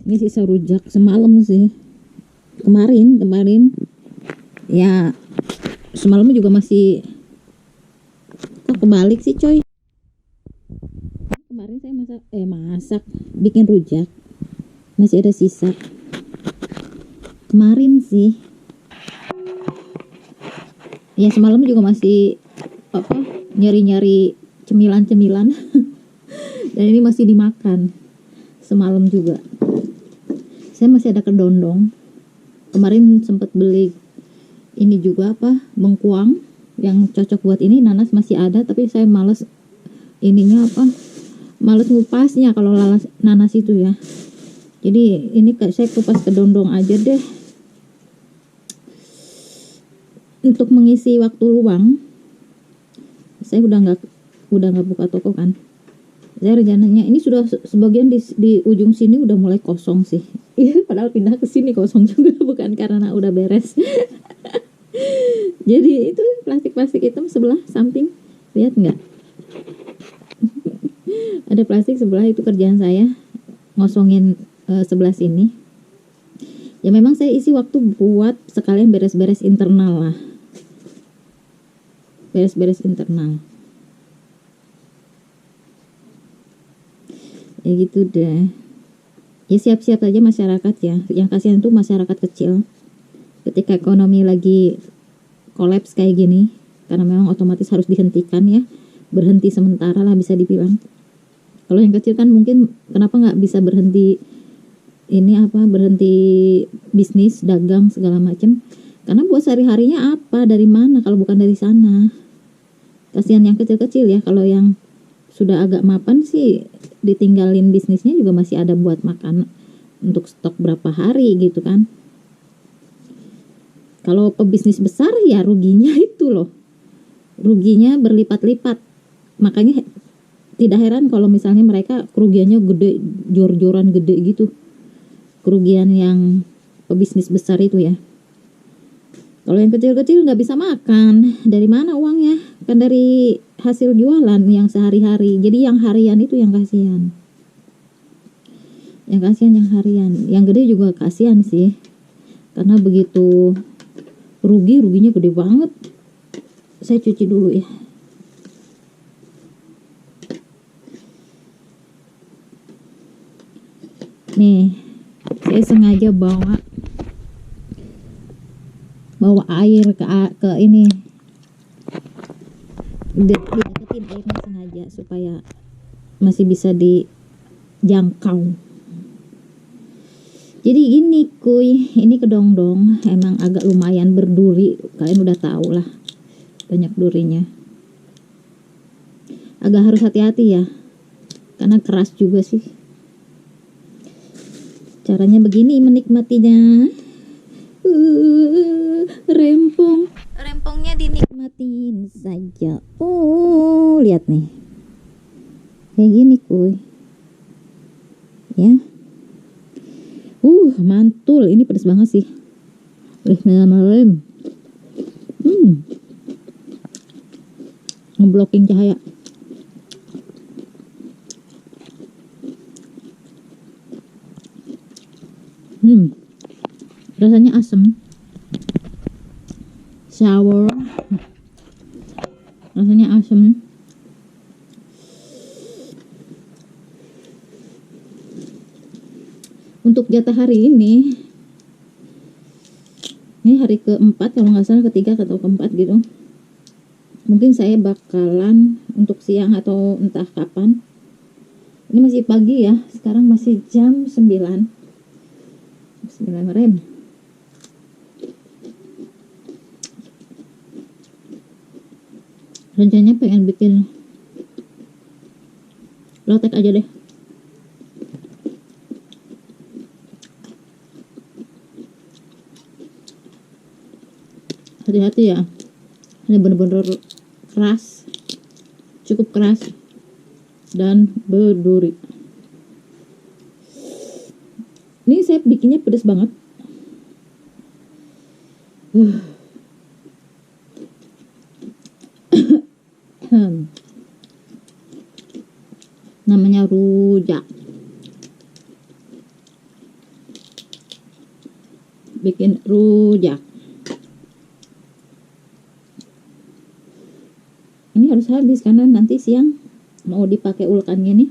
Ini sisa rujak semalam sih. Kemarin ya, semalam juga masih, kok kebalik sih coy. Kemarin saya masak bikin rujak, masih ada sisa kemarin sih. Ya semalam juga masih apa, nyari-nyari cemilan-cemilan dan ini masih dimakan semalam juga. Saya masih ada kedondong. Kemarin sempat beli ini juga apa, bengkuang yang cocok buat ini. Nanas masih ada tapi saya males ininya apa, males ngupasnya kalau nanas itu ya. Jadi ini saya kupas kedondong aja deh untuk mengisi waktu luang. Saya udah nggak buka toko kan. Saya rencananya ini sudah sebagian di ujung sini udah mulai kosong sih. Padahal pindah ke sini kosong juga, bukan karena udah beres. Jadi itu plastik hitam sebelah samping, lihat nggak? Ada plastik sebelah, itu kerjaan saya ngosongin sebelah sini. Ya memang saya isi waktu buat sekalian beres-beres internal lah. Beres-beres internal. Ya gitu deh. Ya siap-siap aja masyarakat ya. Yang kasihan tuh masyarakat kecil. Ketika ekonomi lagi kolaps kayak gini, karena memang otomatis harus dihentikan ya. Berhenti sementara lah bisa dibilang. Kalau yang kecil kan mungkin kenapa nggak bisa berhenti ini apa, berhenti bisnis, dagang segala macam. Karena buat sehari-harinya apa, dari mana kalau bukan dari sana. Kasihan yang kecil-kecil ya. Kalau yang sudah agak mapan sih ditinggalin bisnisnya juga masih ada buat makan untuk stok berapa hari gitu kan. Kalau pebisnis besar ya ruginya itu loh, ruginya berlipat-lipat. Makanya tidak heran kalau misalnya mereka kerugiannya gede, jor-joran gede gitu, kerugian yang pebisnis besar itu ya. Kalau yang kecil-kecil nggak bisa makan, dari mana uangnya? Kan dari hasil jualan yang sehari-hari. Jadi yang harian itu yang kasihan. Yang kasihan yang harian. Yang gede juga kasihan sih. Karena begitu ruginya gede banget. Saya cuci dulu ya. Nih, saya sengaja bawa air ke ini, dideketin airnya sengaja supaya masih bisa dijangkau. Jadi gini kuy, ini kedondong emang agak lumayan berduri, kalian udah tahu lah, banyak durinya. Agak harus hati-hati ya, karena keras juga sih. Caranya begini menikmatinya. Rempongnya dinikmatin saja. Oh, lihat nih. Kayak gini kuy. Ya. Mantul. Ini pedas banget sih. Ngeblocking cahaya. Rasanya asem. Sour. Rasanya asem. Untuk jatah hari ini hari keempat kalau nggak salah, ketiga atau keempat gitu. Mungkin saya bakalan untuk siang atau entah kapan. Ini masih pagi ya, sekarang masih jam 9 rem. Rencananya pengen bikin lotek aja deh. Hati-hati ya, ini bener-bener keras, cukup keras dan berduri. Ini saya bikinnya pedas banget. Namanya rujak. bikin rujak. Ini harus habis karena nanti siang mau dipakai ulekannya nih,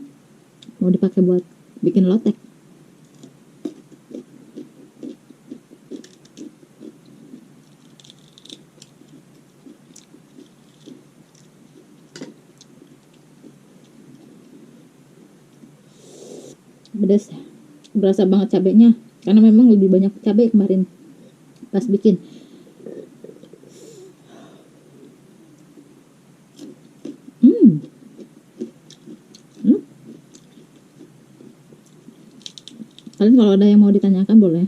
mau dipakai buat bikin lotek. Pedas, berasa banget cabenya karena memang lebih banyak cabai kemarin pas bikin. Kalian kalau ada yang mau ditanyakan boleh.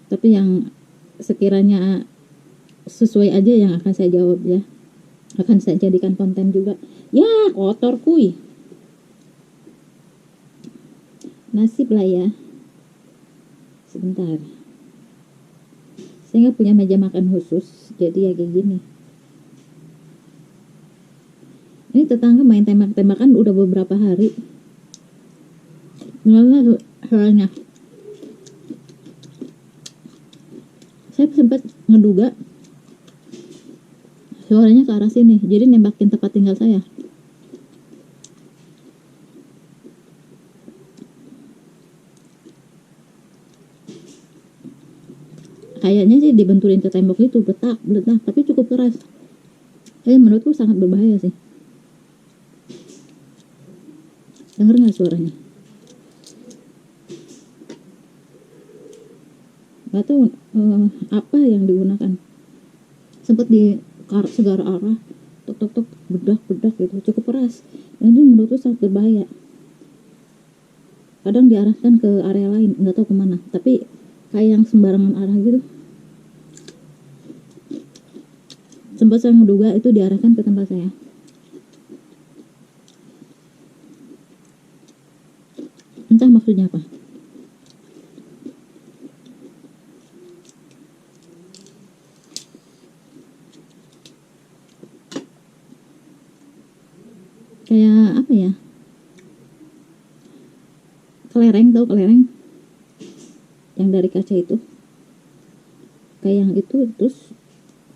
Tapi yang sekiranya sesuai aja yang akan saya jawab ya. Akan saya jadikan konten juga. Ya, kotor kuy. Nasib lah ya. Sebentar. Saya nggak punya meja makan khusus, jadi ya kayak gini. Ini tetangga main tembak-tembakan udah beberapa hari. Gimana suaranya? Saya sempat ngeduga suaranya ke arah sini, jadi nembakin tempat tinggal saya. Kayaknya sih dibenturin ke tembok itu, betak, tapi cukup keras. Menurutku sangat berbahaya sih. Dengar nggak suaranya? Gak tahu apa yang digunakan. Sempat di segala arah, tok bedak gitu, cukup keras. Dan itu menurutku sangat berbahaya. Kadang diarahkan ke area lain, nggak tahu kemana. Tapi kayak yang sembarangan arah gitu. Sempat saya ngeduga itu diarahkan ke tempat saya. Entah maksudnya apa. Kayak apa ya? Kelereng, tahu kelereng? Yang dari kaca itu. Kayak yang itu terus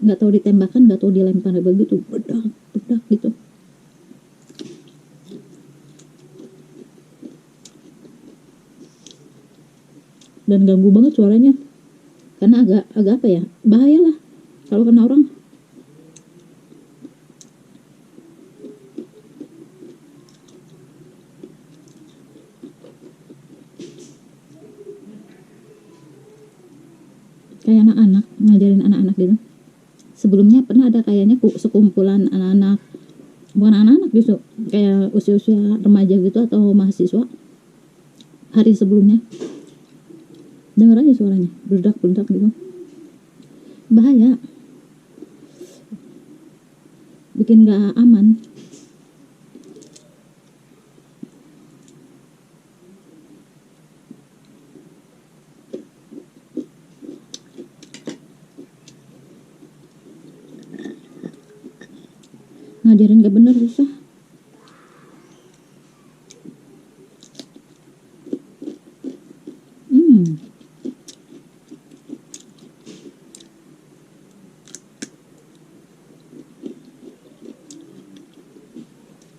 nggak tahu ditembakkan, nggak tahu dilempar begitu, bedak gitu. Dan ganggu banget suaranya karena agak apa ya, bahaya lah kalau kena orang. Kayak anak-anak, ngajarin anak-anak gitu. Sebelumnya pernah ada kayaknya sekumpulan anak-anak, bukan anak-anak justru kayak usia-usia remaja gitu atau mahasiswa hari sebelumnya. Dengar aja suaranya, bedak gitu. Bahaya. Bikin gak aman. Ngajarin gak bener susah.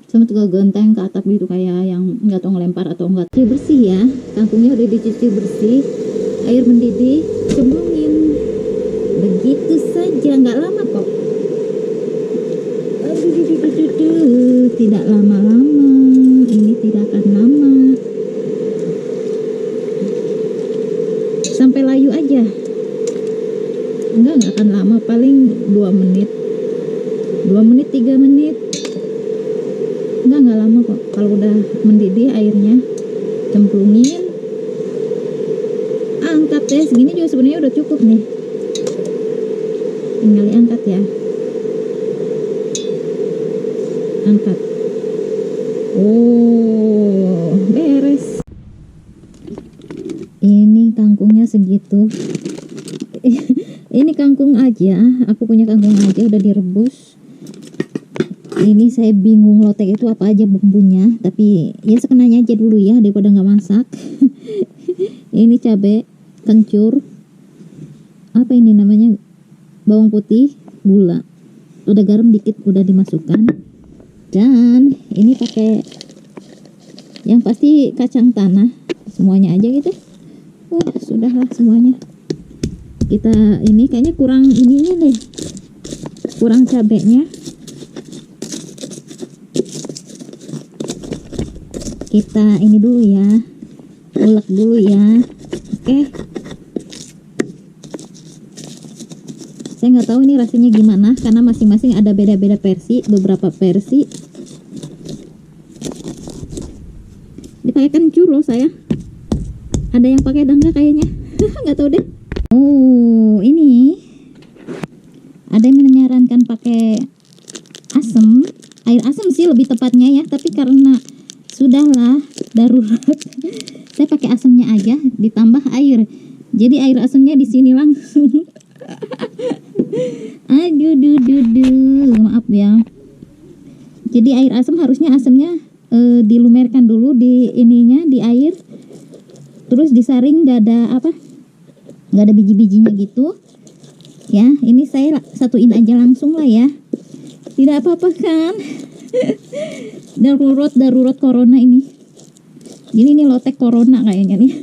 Sempat ke genteng ke atap gitu kayak yang nggak tahu ngelempar atau enggak. Cuci bersih ya, kangkungnya udah dicuci bersih, air mendidih, cemplungin. Begitu saja, nggak lama kok. Aduh, tidak lama-lama, ini tidak akan lama. Sampai layu aja. Nggak akan lama, paling 2 menit. 2 menit, 3 menit. Nggak lama kok. Kalau udah mendidih airnya, cemplungin, angkat deh. Segini juga sebenarnya udah cukup nih, tinggal diangkat ya, angkat. Oh, beres. Ini kangkungnya segitu. Ini kangkung aja, aku punya kangkung aja udah direbus. Ini saya bingung lotek itu apa aja bumbunya, tapi ya sekenanya aja dulu ya daripada nggak masak. Ini cabai, kencur, apa ini namanya, bawang putih, gula, udah garam dikit udah dimasukkan, dan ini pakai yang pasti kacang tanah, semuanya aja gitu. Sudahlah semuanya. Kita ini kayaknya kurang ininya deh, kurang cabenya. Kita ini dulu ya, ulek dulu ya. Oke. Saya nggak tahu ini rasanya gimana karena masing-masing ada beda-beda versi, beberapa versi. Dipakai kencur loh saya. Ada yang pakai dan enggak kayaknya. Nggak tahu deh. Oh, ini ada yang menyarankan pakai asam, air asam sih lebih tepatnya ya, tapi karena sudahlah darurat, saya pakai asamnya aja ditambah air. Jadi air asamnya di sini langsung. Aduh, maaf ya. Jadi air asam harusnya asamnya dilumerkan dulu di ininya, di air, terus disaring, nggak ada biji-bijinya gitu ya. Ini saya satuin aja langsung lah ya, tidak apa-apa kan. darurat corona ini. Jadi ini lotek corona kayaknya nih.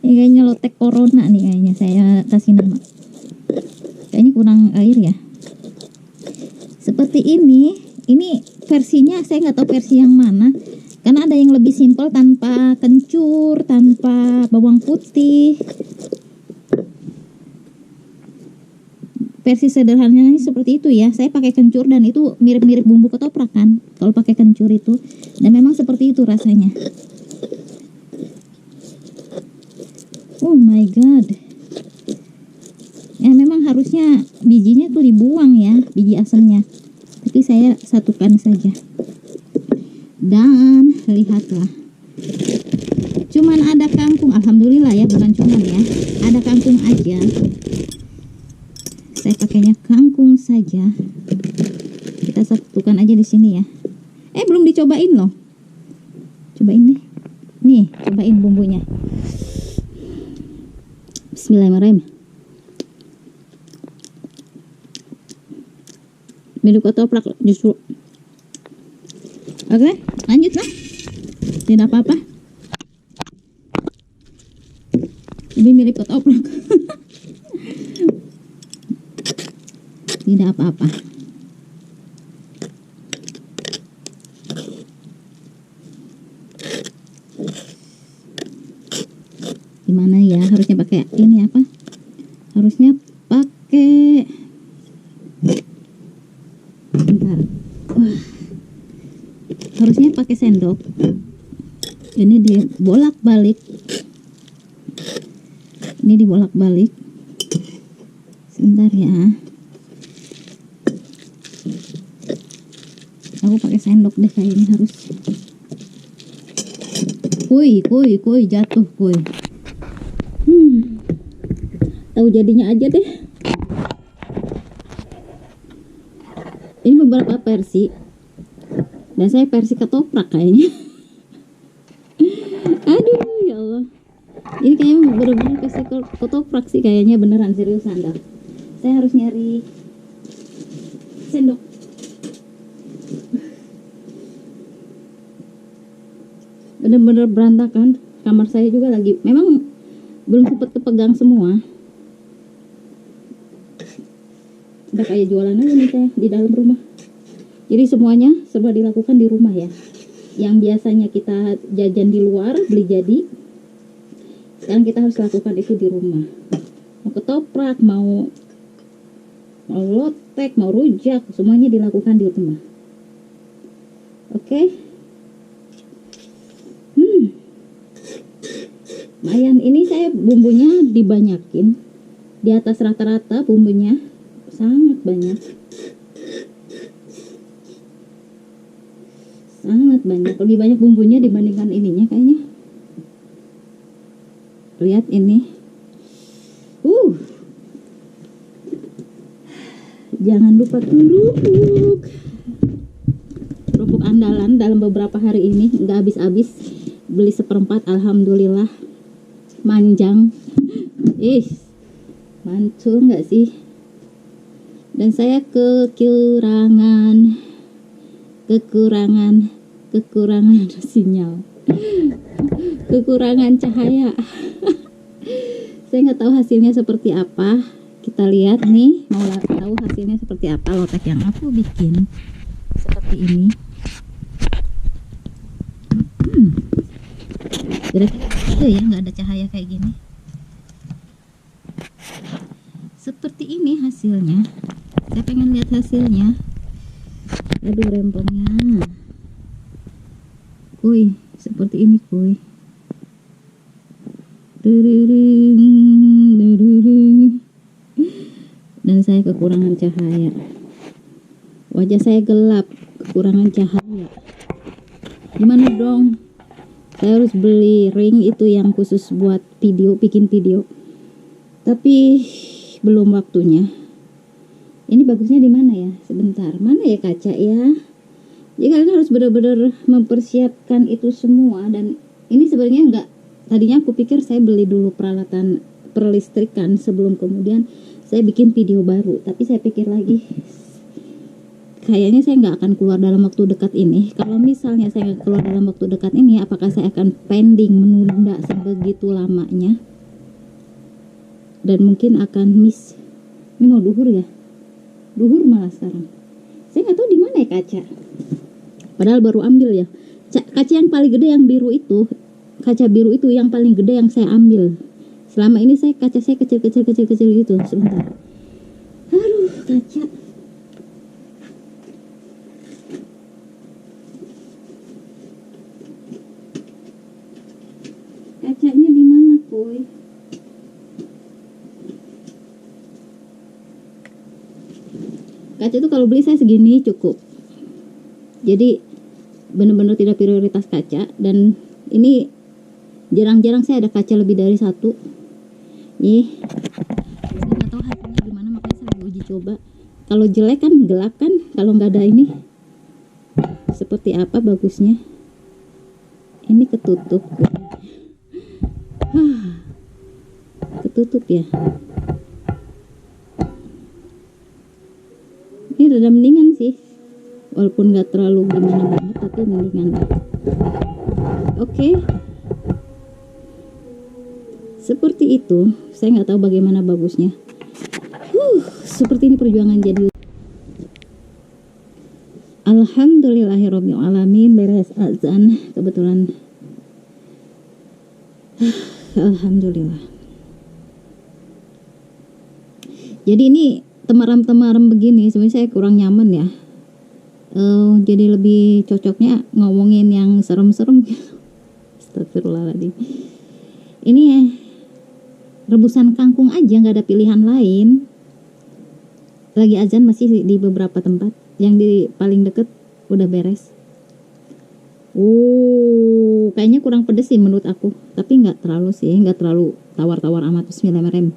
Ini kayaknya lotek corona nih, kayaknya saya kasih nama. Kayaknya kurang air ya. Seperti ini versinya saya nggak tahu versi yang mana. Karena ada yang lebih simpel tanpa kencur, tanpa bawang putih. Versi sederhananya seperti itu ya. Saya pakai kencur dan itu mirip-mirip bumbu ketoprak kan kalau pakai kencur itu. Dan memang seperti itu rasanya. Oh my god. Ya memang harusnya bijinya tuh dibuang ya, biji asamnya. Tapi saya satukan saja. Dan lihatlah. Cuman ada kangkung, alhamdulillah ya, bukan cuman ya. Ada kangkung aja. Saya pakainya kangkung saja. Kita satukan aja di sini ya. Belum dicobain loh. Cobain deh. Nih, cobain bumbunya. Bismillahirrahmanirrahim. Mirip ketoprak justru. Oke, lanjut lah. Tidak apa-apa. Lebih mirip ketoprak. Tidak apa-apa. Gimana ya? Harusnya pakai ini apa? Harusnya pakai. Bentar. Wah. Harusnya pakai sendok. Ini dibolak-balik. Ini dibolak-balik. Sebentar ya. Aku pakai sendok deh kayaknya harus. Kuy jatuh kuy. Tahu jadinya aja deh. Ini beberapa versi. Dan saya versi ketoprak kayaknya. Aduh ya Allah. Ini kayaknya benar-benar versi ketoprak sih kayaknya, beneran seriusan dah. Saya harus nyari sendok. Bener-bener berantakan. Kamar saya juga lagi, memang belum sempat kepegang semua. Udah kayak jualan aja nih saya di dalam rumah. Jadi semuanya serba dilakukan di rumah ya. Yang biasanya kita jajan di luar, beli jadi, sekarang kita harus lakukan itu di rumah. Mau ketoprak, mau lotek, mau rujak, semuanya dilakukan di rumah. Oke. Lumayan, ini saya bumbunya dibanyakin. Di atas rata-rata bumbunya sangat banyak. Sangat banyak, lebih banyak bumbunya dibandingkan ininya kayaknya. Lihat ini. Jangan lupa kerupuk andalan dalam beberapa hari ini nggak habis-habis, beli seperempat, alhamdulillah manjang. Mantul nggak sih? Dan saya kekurangan sinyal, kekurangan cahaya. Saya nggak tahu hasilnya seperti apa. Kita lihat nih, mau tahu hasilnya seperti apa lotek yang aku bikin seperti ini. Kira-kira itu ya, nggak ada cahaya kayak gini. Seperti ini hasilnya. Saya pengen lihat hasilnya. Aduh, rempongnya. Kuy, seperti ini kuy. Dan saya kekurangan cahaya. Wajah saya gelap, kekurangan cahaya. Gimana dong? Saya harus beli ring itu yang khusus buat video, bikin video. Tapi belum waktunya. Ini bagusnya di mana ya? Sebentar, mana ya kaca ya? Jadi kalian harus benar-benar mempersiapkan itu semua. Dan ini sebenarnya enggak, tadinya aku pikir saya beli dulu peralatan perlistrikan sebelum kemudian saya bikin video baru. Tapi saya pikir lagi, kayaknya saya nggak akan keluar dalam waktu dekat ini. Kalau misalnya saya keluar dalam waktu dekat ini, apakah saya akan pending, menunda sebegitu lamanya, dan mungkin akan miss. Ini mau duhur ya? Duhur malah sekarang. Saya nggak tahu di mana ya kaca. Padahal baru ambil ya. Kaca yang paling gede yang biru itu, kaca biru itu yang paling gede yang saya ambil. Selama ini kaca saya kecil gitu. Sebentar. Aduh, kaca. Kacanya di mana, kuy? Kaca itu kalau beli saya segini cukup. Jadi benar-benar tidak prioritas kaca. Dan ini jarang-jarang saya ada kaca lebih dari satu. Saya nggak tahu hasilnya gimana, makanya saya lagi uji coba. Kalau jelek kan gelap kan, kalau nggak ada ini seperti apa bagusnya. Ini ketutup. Ketutup ya. Ini rada mendingan sih, walaupun nggak terlalu gimana banget, tapi mendingan. Oke. Seperti itu. Saya nggak tahu bagaimana bagusnya. Seperti ini perjuangan jadi. Alhamdulillahirabbil alamin. Beres azan kebetulan. Alhamdulillah. Jadi ini temaram-temaram begini sebenarnya saya kurang nyaman ya. Jadi lebih cocoknya ngomongin yang serem-serem. Astagfirullahaladzim. Ini ya, rebusan kangkung aja, nggak ada pilihan lain. Lagi azan masih di beberapa tempat. Yang di paling deket udah beres. Kayaknya kurang pedes sih menurut aku. Tapi nggak terlalu sih, nggak terlalu tawar-tawar amat. Bismillahirrahmanirrahim.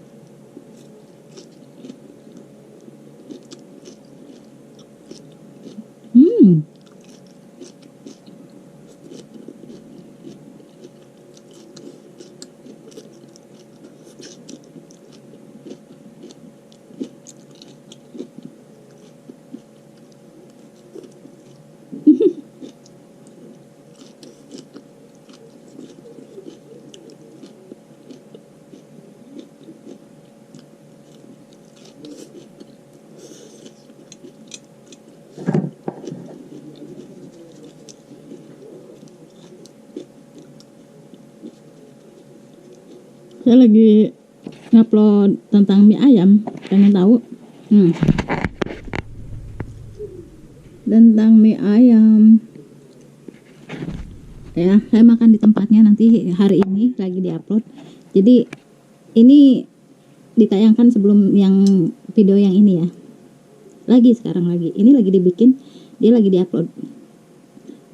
Saya lagi ngupload tentang mie ayam, pengen tahu tentang mie ayam ya. Saya makan di tempatnya nanti hari ini lagi diupload. Jadi ini ditayangkan sebelum yang video yang ini ya. Sekarang lagi ini lagi dibikin, dia lagi diupload.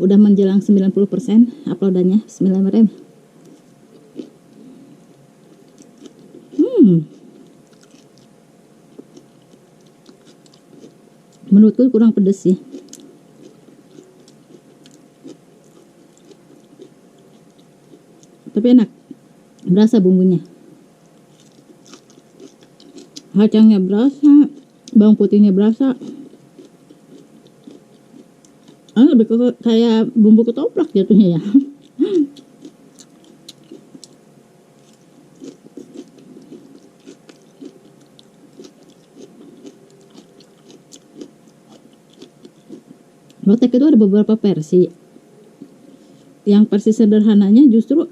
Udah menjelang 90% uploadannya. Bismillahirrahmanirrahim. Menurutku kurang pedes sih. Tapi enak. Berasa bumbunya. Kacangnya berasa, bawang putihnya berasa. Lebih kayak bumbu ketoprak jatuhnya ya. Lotek itu ada beberapa versi. Yang versi sederhananya justru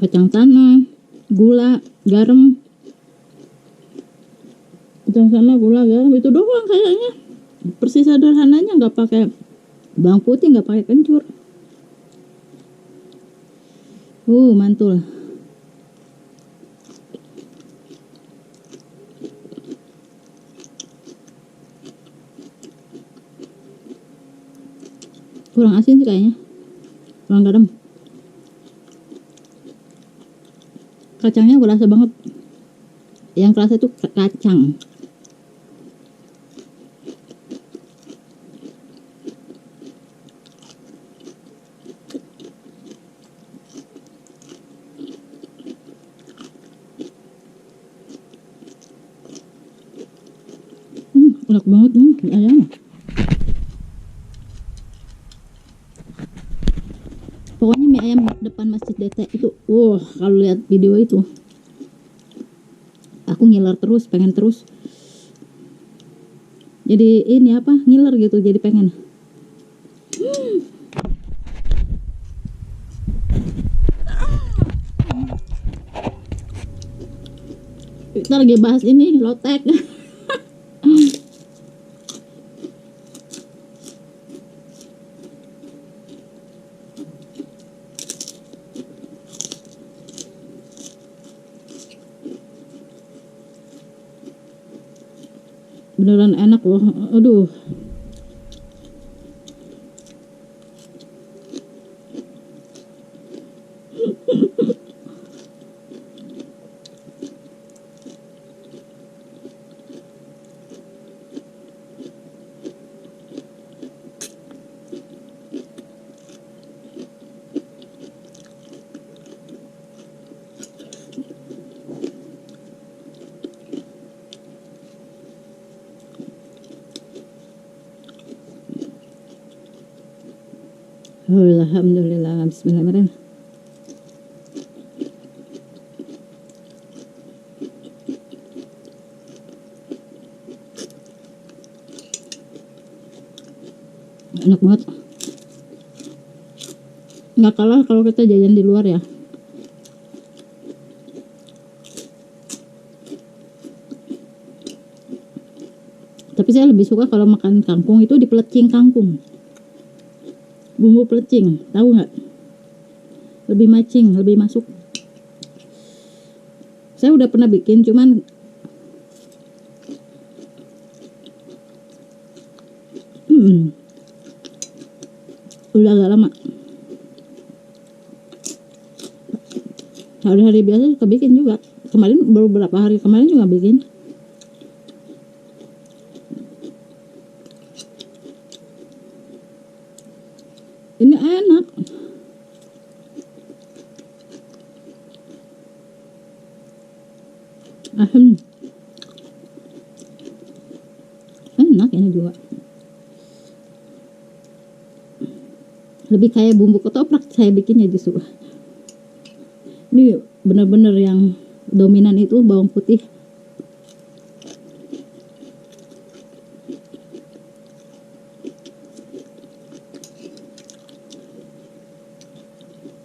kacang tanah, gula, garam. Kacang tanah, gula, garam itu doang kayaknya. Persis sederhananya, nggak pakai bawang putih, nggak pakai kencur. Mantul. Kurang asin sih kayaknya. Kurang garam. Kacangnya berasa banget. Yang kerasa itu kacang. Enak banget ayam. Pokoknya mie ayam depan Masjid DT itu, kalau lihat video itu, aku ngiler terus, pengen terus. Jadi ini apa, ngiler gitu, jadi pengen. Kita lagi bahas ini, lotek. Beneran enak loh. Aduh. Alhamdulillah, bismillahirrahmanirrahim. Enak banget. Nggak kalah kalau kita jajan di luar ya. Tapi saya lebih suka kalau makan kangkung itu di pelecing kangkung. Bumbu pelecing, tahu nggak? Lebih macing, lebih masuk. Saya udah pernah bikin, cuman udah agak lama. Hari-hari biasa suka bikin juga. Kemarin baru berapa hari kemarin juga bikin. Ini enak. Enak ini juga. Lebih kayak bumbu ketoprak saya bikinnya justru. Ini bener-bener yang dominan itu bawang putih.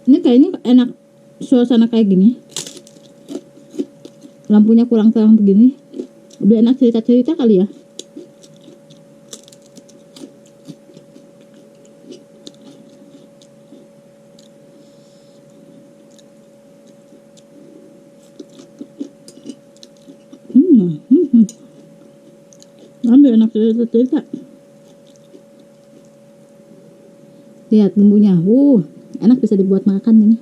Ini kayaknya enak suasana kayak gini. Lampunya kurang terang begini. Udah enak cerita-cerita kali ya. Ambil enak cerita-cerita. Lihat bumbunya. Enak bisa dibuat makan ini.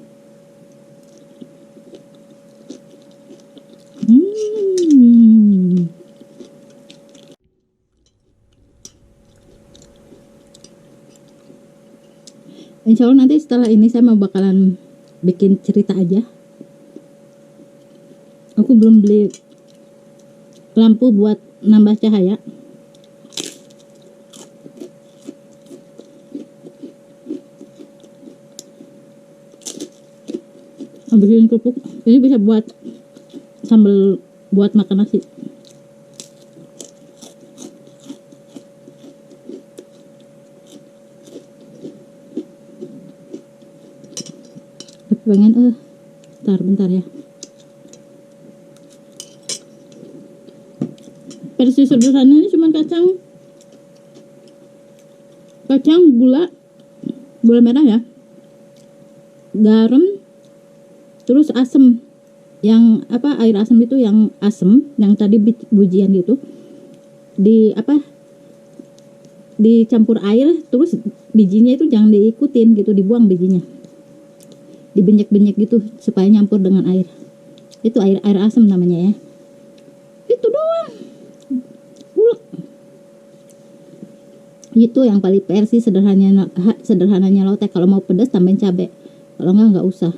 Insya Allah nanti setelah ini saya mau bakalan bikin cerita aja. Aku belum beli lampu buat nambah cahaya. Habisin kerupuk. Ini bisa buat sambal buat makan nasi. Tapi pengen bentar ya. Versi sederhananya cuma kacang, gula merah ya, garam, terus asem, yang air asem itu yang asem, yang tadi bujian gitu, dicampur air, terus bijinya itu jangan diikutin gitu, dibuang bijinya, dibenyek-benyek gitu supaya nyampur dengan air. Itu air asem namanya ya. Itu doang. Itu yang paling versi sederhananya lotek. Kalau mau pedas tambahin cabai, kalau nggak usah.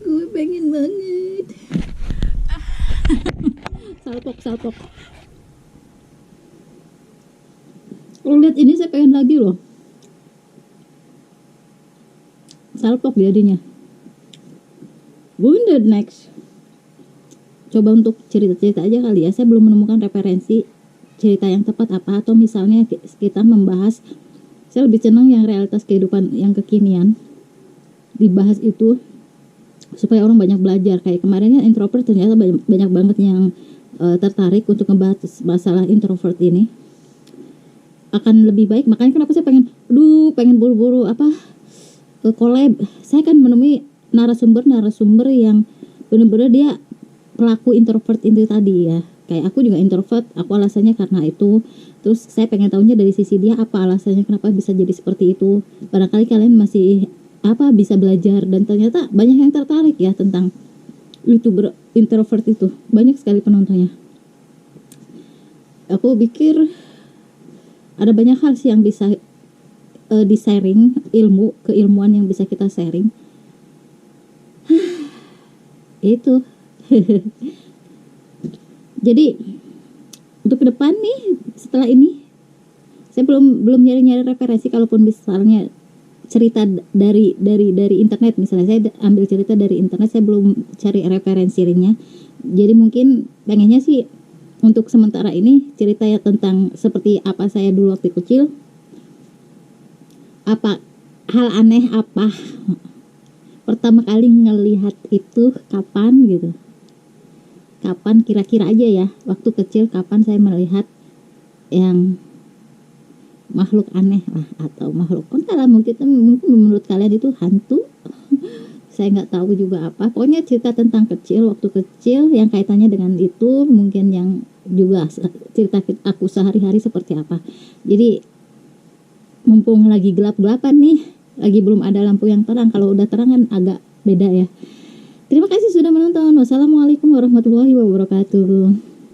Gue pengen banget. salpok. Kalau lihat ini saya pengen lagi loh. Salpok jadinya. Bunda next. Coba untuk cerita-cerita aja kali ya. Saya belum menemukan referensi cerita yang tepat apa, atau misalnya kita membahas, saya lebih senang yang realitas kehidupan yang kekinian dibahas itu supaya orang banyak belajar. Kayak kemarin kan introvert, ternyata banyak banget yang tertarik untuk ngebahas masalah introvert ini. Akan lebih baik, makanya kenapa saya pengen buru-buru collab. Saya kan menemui narasumber yang benar-benar dia pelaku introvert itu tadi ya. Kayak aku juga introvert, aku alasannya karena itu. Terus saya pengen tahunya dari sisi dia apa alasannya kenapa bisa jadi seperti itu. Barangkali kalian masih bisa belajar, dan ternyata banyak yang tertarik ya tentang YouTuber introvert itu. Banyak sekali penontonnya. Aku pikir ada banyak hal sih yang bisa di-sharing, keilmuan yang bisa kita sharing. Itu. Jadi untuk ke depan nih, setelah ini saya belum nyari referensi. Kalaupun misalnya cerita dari internet, misalnya saya ambil cerita dari internet, saya belum cari referensinya. Jadi mungkin pengennya sih untuk sementara ini cerita ya tentang seperti apa saya dulu waktu kecil, apa hal aneh apa pertama kali ngelihat itu kapan gitu. Kapan kira-kira aja ya, waktu kecil kapan saya melihat yang makhluk aneh lah, atau makhluk entahlah, mungkin menurut kalian itu hantu. Saya nggak tahu juga apa. Pokoknya cerita tentang waktu kecil yang kaitannya dengan itu, mungkin yang juga cerita aku sehari-hari seperti apa. Jadi mumpung lagi gelap-gelapan nih, lagi belum ada lampu yang terang. Kalau udah terang kan agak beda ya. Terima kasih sudah menonton. Wassalamualaikum warahmatullahi wabarakatuh.